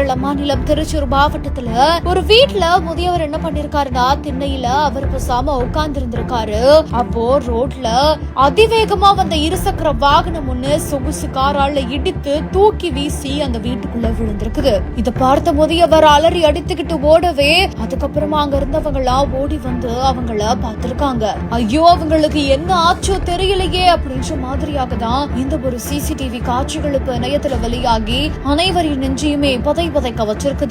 கேரள மாநிலம் திருச்சூர் மாவட்டத்துல ஒரு வீட்டுல முதியவர் என்ன பண்ணிருக்காருன்னா திண்ணையில அவர் பேசாம உட்கார்ந்து இருந்திருக்காரு. அப்போ ரோட்ல அதிவேகமா வந்த இருசக்கர வாகனம் ஒண்ணு சொகுசு காரால இடித்து தூக்கி வீசி அந்த வீட்டுக்குள்ள விழுந்திருக்குது. இத பார்த்த முதியவர் அலறி அடித்துக்கிட்டு ஓடவே அதுக்கப்புறமா அங்க இருந்தவங்க எல்லாம் ஓடி வந்து அவங்கள பார்த்திருக்காங்க. ஐயோ அவங்களுக்கு என்ன ஆச்சோ தெரியலையே அப்படின்ற மாதிரியாக தான் இந்த ஒரு சிசிடிவி காட்சிகளுக்கு இணையத்துல வெளியாகி அனைவரின் நெஞ்சையுமே பதை பதைக்க வச்சிருக்குது.